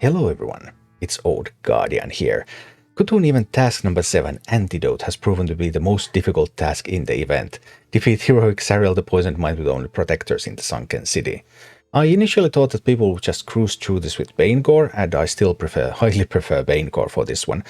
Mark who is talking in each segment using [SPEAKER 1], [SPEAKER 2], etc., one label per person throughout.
[SPEAKER 1] Hello everyone, it's Old Guardian here. CThun event task number 7, Antidote, has proven to be the most difficult task in the event. Defeat heroic Xaril the Poisoned Mind with only protectors in the Sunken City. I initially thought that people would just cruise through this with Banegore, and I still highly prefer Banegore for this one.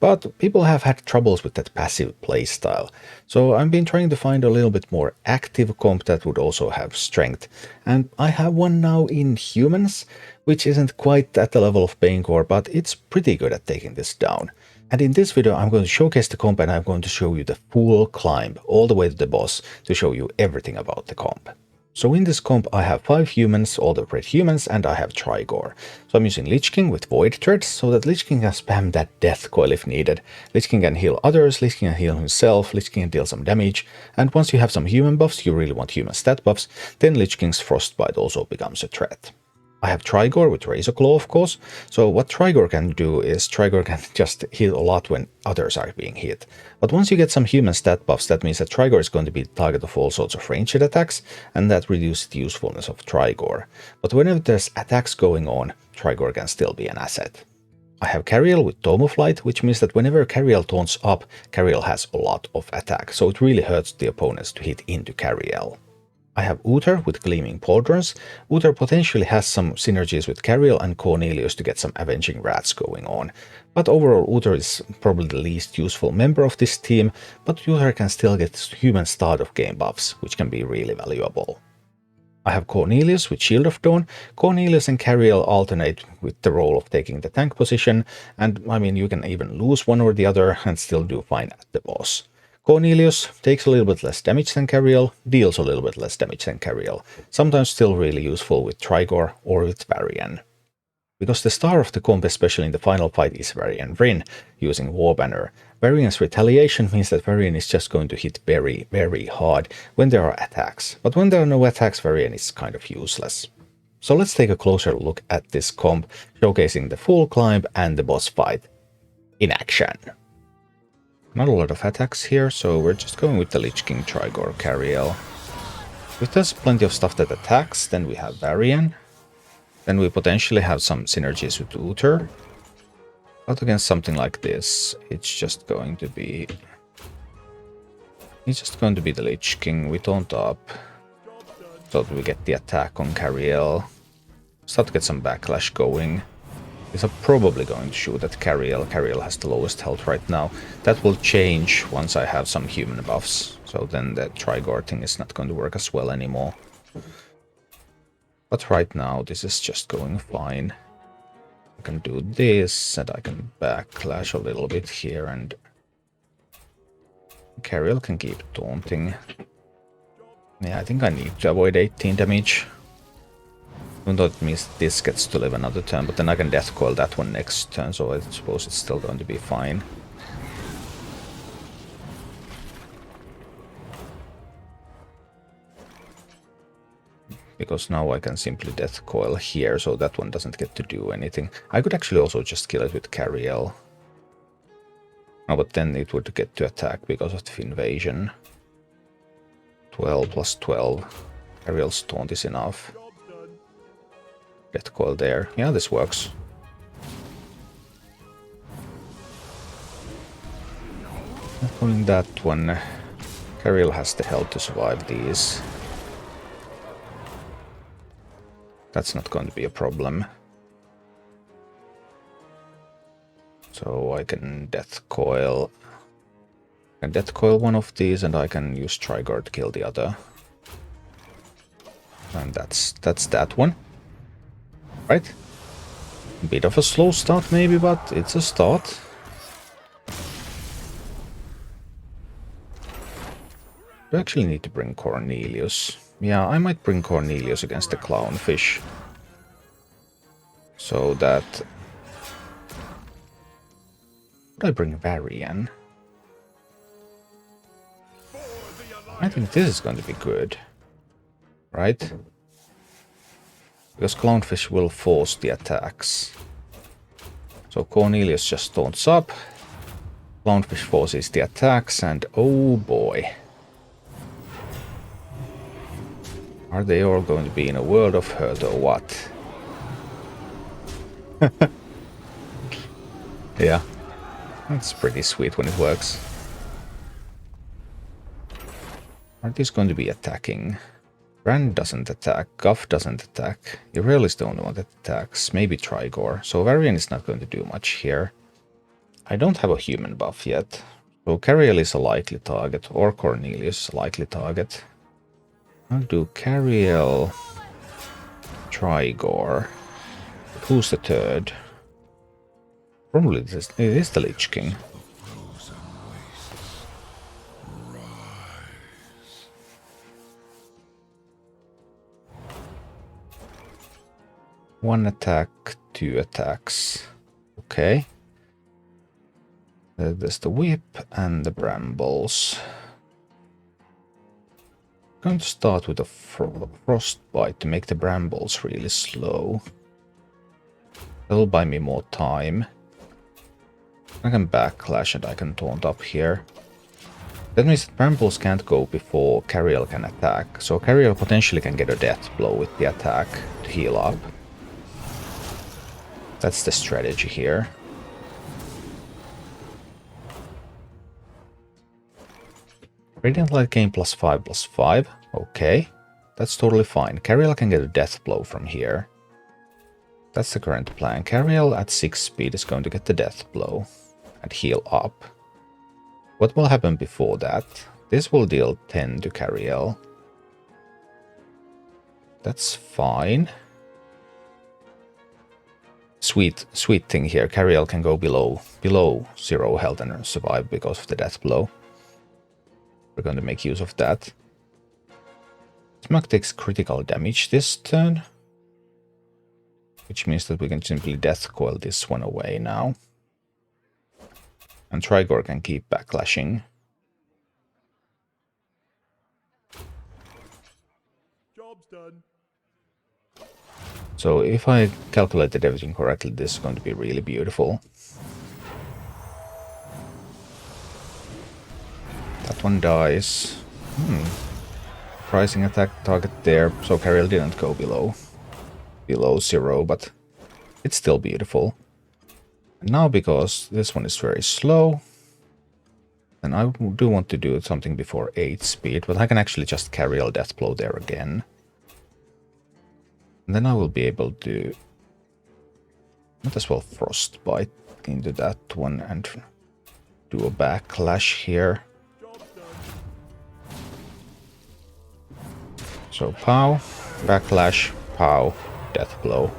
[SPEAKER 1] But people have had troubles with that passive playstyle, so I've been trying to find a little bit more active comp that would also have strength. And I have one now in Humans, which isn't quite at the level of Banegore, but it's pretty good at taking this down. And in this video I'm going to showcase the comp and I'm going to show you the full climb all the way to the boss to show you everything about the comp. So in this comp I have 5 humans, all the red humans, and I have Trigore. So I'm using Lich King with Void Threads so that Lich King can spam that death coil if needed. Lich King can heal others, Lich King can heal himself, Lich King can deal some damage, and once you have some human buffs, you really want human stat buffs, then Lich King's Frostbite also becomes a threat. I have Trigore with Razor Claw, of course, so what Trigore can do is Trigore can just heal a lot when others are being hit. But once you get some human stat buffs, that means that Trigore is going to be the target of all sorts of ranged attacks, and that reduces the usefulness of Trigore. But whenever there's attacks going on, Trigore can still be an asset. I have Cariel with Tome of Light, which means that whenever Cariel taunts up, Cariel has a lot of attack, so it really hurts the opponents to hit into Cariel. I have Uther with Gleaming Pauldrons. Uther potentially has some synergies with Cariel and Cornelius to get some avenging rats going on. But overall Uther is probably the least useful member of this team, but Uther can still get human start of game buffs, which can be really valuable. I have Cornelius with Shield of Dawn. Cornelius and Cariel alternate with the role of taking the tank position, and I mean you can even lose one or the other and still do fine at the boss. Cornelius takes a little bit less damage than Cariel, deals a little bit less damage than Cariel, sometimes still really useful with Trigore or with Varian. Because the star of the comp, especially in the final fight, is Varian Wrynn using War Banner. Varian's retaliation means that Varian is just going to hit very, very hard when there are attacks, but when there are no attacks, Varian is kind of useless. So let's take a closer look at this comp, showcasing the full climb and the boss fight in action. Not a lot of attacks here, so we're just going with the Lich King, Trigore, Cariel. If there's plenty of stuff that attacks, then we have Varian. Then we potentially have some synergies with Uther. But against something like this, it's just going to be the Lich King. We taunt up, so that we get the attack on Cariel. Start to get some backlash going. I'm probably going to shoot at Cariel. Cariel has the lowest health right now. That will change once I have some human buffs. So then the Trigore thing is not going to work as well anymore. But right now this is just going fine. I can do this and I can backlash a little bit here and Cariel can keep taunting. Yeah, I think I need to avoid 18 damage. Even though it means this gets to live another turn, but then I can death coil that one next turn, so I suppose it's still going to be fine. Because now I can simply death coil here, so that one doesn't get to do anything. I could actually also just kill it with Cariel. Oh, but then it would get to attack because of the invasion. 12 plus 12. Cariel's taunt is enough. Death coil there. Yeah, this works. Pulling that one. Cariel has the health to survive these. That's not going to be a problem. So I can death coil. I can death coil one of these and I can use Trigore to kill the other. And that's that one. Right? Bit of a slow start maybe, but it's a start. Do I actually need to bring Cornelius? Yeah, I might bring Cornelius against the Clownfish. So that... Would I bring Varian? I think this is going to be good. Right? Because Clownfish will force the attacks. So Cornelius just taunts up. Clownfish forces the attacks and oh boy. Are they all going to be in a world of hurt or what? Yeah, that's pretty sweet when it works. Are these going to be attacking? Brand doesn't attack, Guff doesn't attack, you really is the only one that attacks, maybe Trigore, so Varian is not going to do much here. I don't have a human buff yet, so Cariel is a likely target, or Cornelius is a likely target. I'll do Cariel, Trigore. But who's the third? Probably it is the Lich King. One attack, 2 attacks. Okay. There's the whip and the brambles. I'm going to start with a frostbite to make the brambles really slow. That'll buy me more time. I can backlash and I can taunt up here. That means that brambles can't go before Cariel can attack, so Cariel potentially can get a death blow with the attack to heal up. That's the strategy here. Radiant Light gain +5/+5. Okay, that's totally fine. Cariel can get a death blow from here. That's the current plan. Cariel at 6 speed is going to get the death blow and heal up. What will happen before that? This will deal 10 to Cariel. That's fine. Sweet thing here. Cariel can go below 0 health and survive because of the death blow. We're going to make use of that. Smug takes critical damage this turn, which means that we can simply death coil this one away now. And Trigore can keep backlashing.
[SPEAKER 2] Job's done.
[SPEAKER 1] So if I calculated everything correctly, this is going to be really beautiful. That one dies. Pricing attack target there, so Cariel didn't go below 0, but it's still beautiful. And now because this one is very slow, then I do want to do something before 8 speed, but I can actually just Cariel death blow there again. And then I will be able to might as well frostbite into that one and do a backlash here. So pow, backlash, pow, death blow.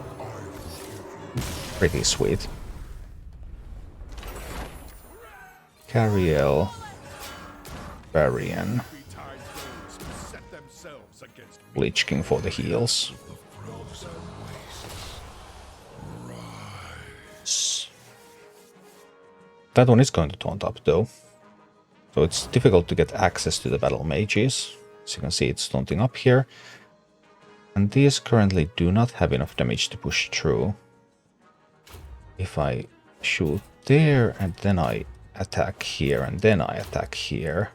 [SPEAKER 1] Pretty sweet. Cariel, Varian, Lich King for the heals. That one is going to taunt up though, so it's difficult to get access to the battle mages. As you can see, it's taunting up here, and these currently do not have enough damage to push through. If I shoot there and then I attack here and then I attack here,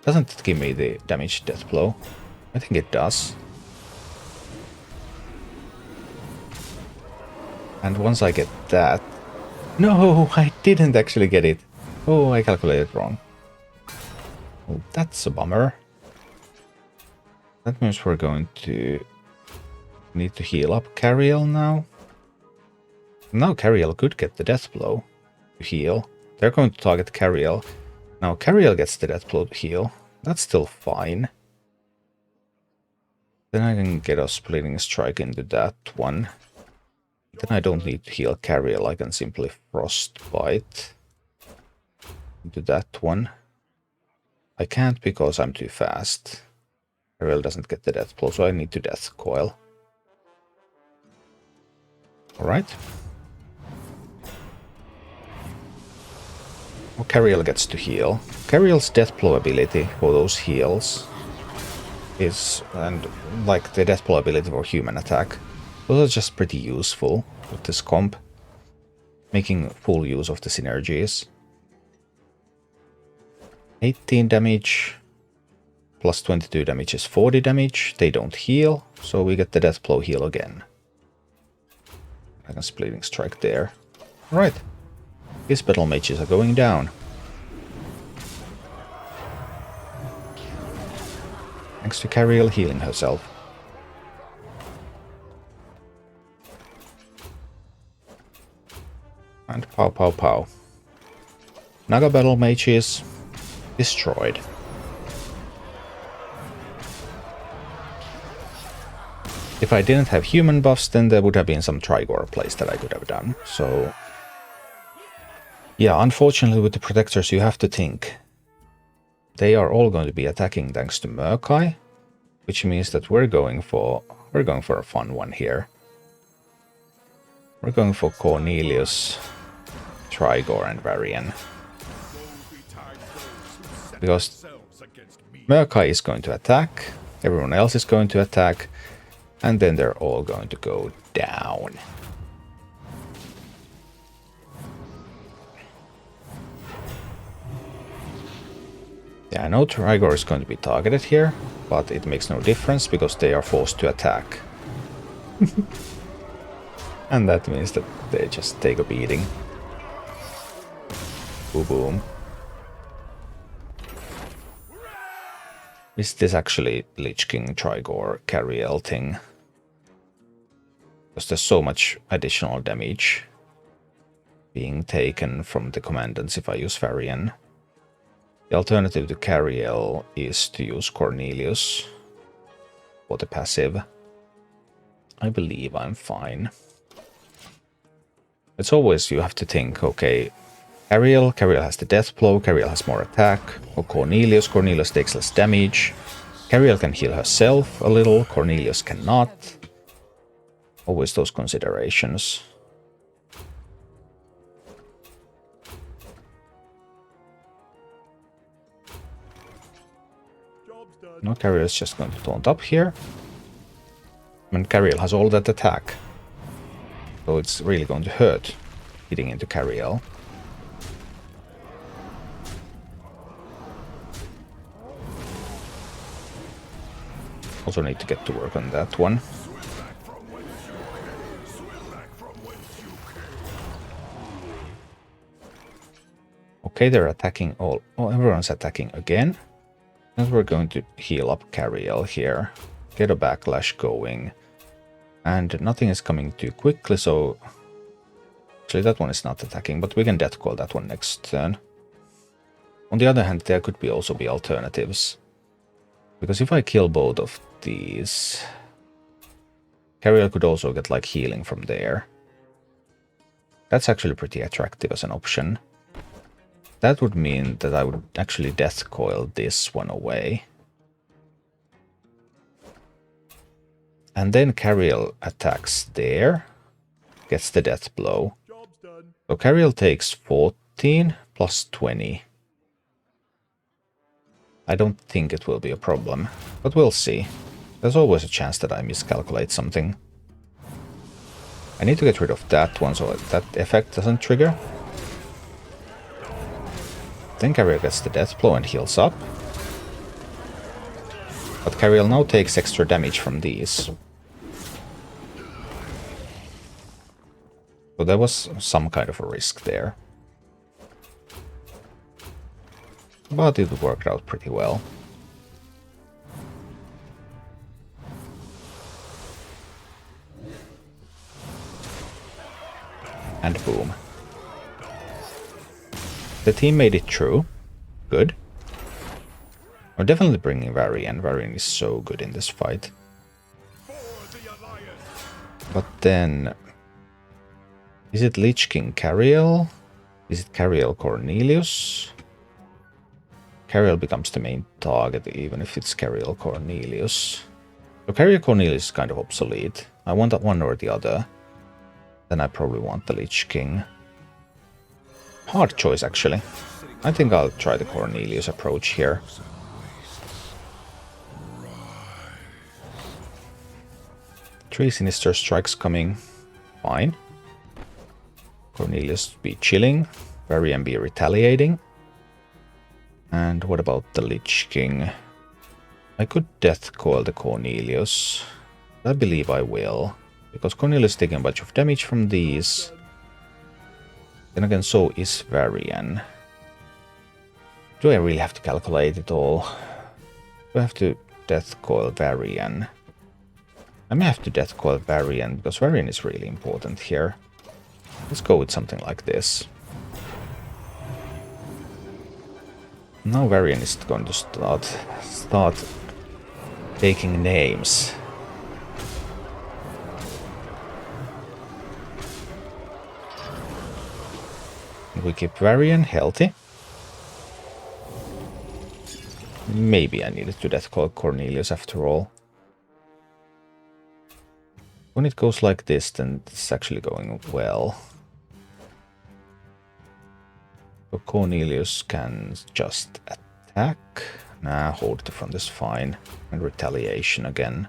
[SPEAKER 1] doesn't it give me the damage death blow? I think it does. And once I get that... No, I didn't actually get it. Oh, I calculated wrong. Well, that's a bummer. That means we're going to need to heal up Cariel now. Now Cariel could get the death blow to heal. They're going to target Cariel. Now Cariel gets the death blow to heal. That's still fine. Then I can get a splitting strike into that one. Then I don't need to heal Cariel, I can simply frostbite into that one. I can't because I'm too fast. Cariel doesn't get the death blow, so I need to death coil. Alright. Well, Cariel gets to heal. Cariel's death blow ability for those heals is, and like the death blow ability for human attack, those are just pretty useful with this comp, making full use of the synergies. 18 damage, plus 22 damage is 40 damage. They don't heal, so we get the death blow heal again. Like a splitting strike there. Alright. These battle mages are going down. Thanks to Cariel healing herself. And pow pow pow. Naga Battlemage is destroyed. If I didn't have human buffs, then there would have been some Trigore plays that I could have done. So yeah, unfortunately with the protectors you have to think. They are all going to be attacking thanks to Murkai, which means that we're going for a fun one here. We're going for Cornelius, Trigore and Varian. Because Murkai is going to attack, everyone else is going to attack, and then they're all going to go down. Yeah, I know Trigore is going to be targeted here, but it makes no difference because they are forced to attack. And that means that they just take a beating. Boom boom. Is this actually Lich King, Trigore, Cariel thing? Because there's so much additional damage being taken from the commandants if I use Varian. The alternative to Cariel is to use Cornelius for the passive. I believe I'm fine. It's always you have to think, okay, Cariel has the death blow, Cariel has more attack, or Cornelius takes less damage. Cariel can heal herself a little, Cornelius cannot. Always those considerations. No, Cariel is just going to taunt up here. And Cariel has all that attack. So it's really going to hurt hitting into Cariel. Also need to get to work on that one. Okay, they're attacking all... Oh, everyone's attacking again. And we're going to heal up Cariel here. Get a backlash going. And nothing is coming too quickly, so... Actually, that one is not attacking, but we can death coil that one next turn. On the other hand, there could also be alternatives. Because if I kill both of these... Cariel could also get like healing from there. That's actually pretty attractive as an option. That would mean that I would actually death coil this one away. And then Cariel attacks there. Gets the death blow. So Cariel takes 14 plus 20. I don't think it will be a problem, but we'll see. There's always a chance that I miscalculate something. I need to get rid of that one so that effect doesn't trigger. Then Cariel gets the death blow and heals up. But Cariel now takes extra damage from these. So there was some kind of a risk there. But it worked out pretty well. And boom. The team made it through. Good. We're definitely bringing Varian. Varian is so good in this fight. But then... Is it Lich King Cariel? Is it Cariel Cornelius? Cariel becomes the main target, even if it's Cariel Cornelius. So Cariel Cornelius is kind of obsolete. I want one or the other. Then I probably want the Lich King. Hard choice, actually. I think I'll try the Cornelius approach here. Three Sinister Strikes coming. Fine. Cornelius be chilling. Varian be retaliating. And what about the Lich King? I could Death Coil the Cornelius. I believe I will. Because Cornelius is taking a bunch of damage from these. Then again, so is Varian. Do I really have to calculate it all? Do I have to Death Coil Varian? I may have to Death Coil Varian, because Varian is really important here. Let's go with something like this. Now Varian is going to start taking names. We keep Varian healthy. Maybe I needed to Death Coil Cornelius after all. When it goes like this, then it's actually going well. So Cornelius can just attack. Nah, hold the front is fine. And retaliation again.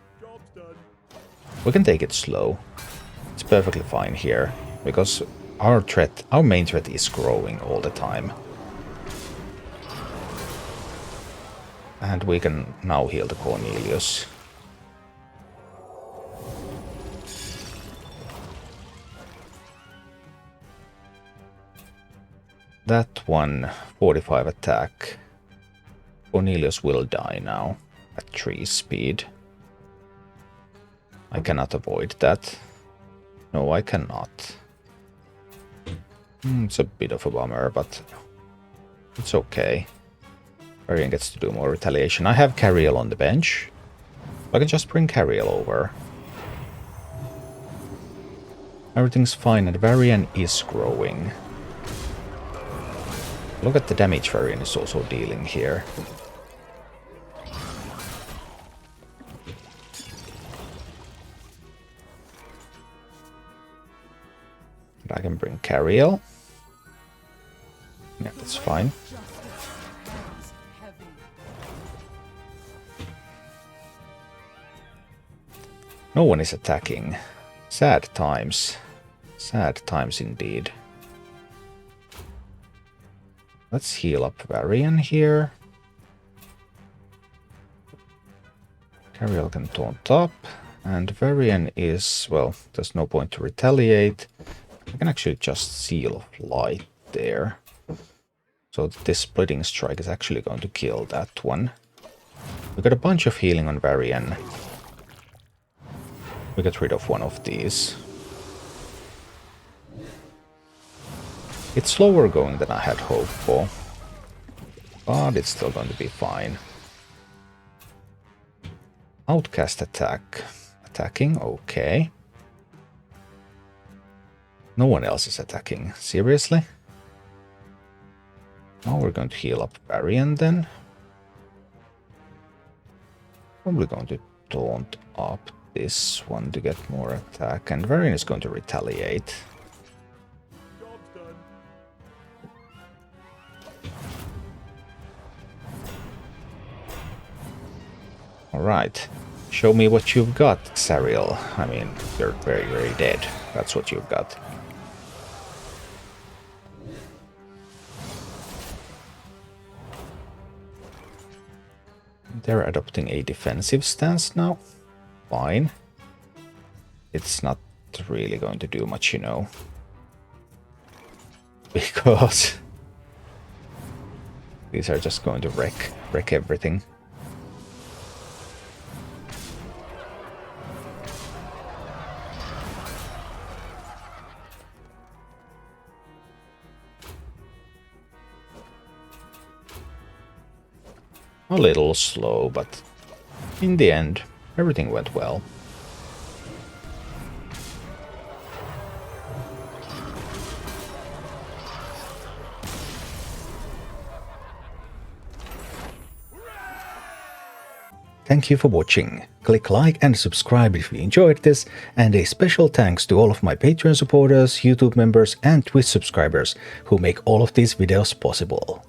[SPEAKER 1] We can take it slow. It's perfectly fine here. Because our main threat is growing all the time. And we can now heal the Cornelius. That one, 45 attack. Cornelius will die now at 3 speed. I cannot avoid that. No, I cannot. It's a bit of a bummer, but it's okay. Varian gets to do more retaliation. I have Cariel on the bench. I can just bring Cariel over. Everything's fine, and Varian is growing. Look at the damage Varian is also dealing here. And I can bring Cariel. Yeah, that's fine. No one is attacking. Sad times. Sad times indeed. Let's heal up Varian here. Cariel can taunt up. And Varian is, well, there's no point to retaliate. I can actually just Seal of Light there. So this Splitting Strike is actually going to kill that one. We got a bunch of healing on Varian. We got rid of one of these. It's slower going than I had hoped for. But it's still going to be fine. Outcast attack. Attacking, okay. No one else is attacking. Seriously? Now we're going to heal up Varian then. Probably going to taunt up this one to get more attack. And Varian is going to retaliate. Alright. Show me what you've got, Xaril. I mean, you're very, very dead. That's what you've got. They're adopting a defensive stance now. Fine. It's not really going to do much, you know. Because these are just going to wreck everything. A little slow, but in the end, everything went well. Thank you for watching. Click like and subscribe if you enjoyed this, and a special thanks to all of my Patreon supporters, YouTube members and Twitch subscribers who make all of these videos possible.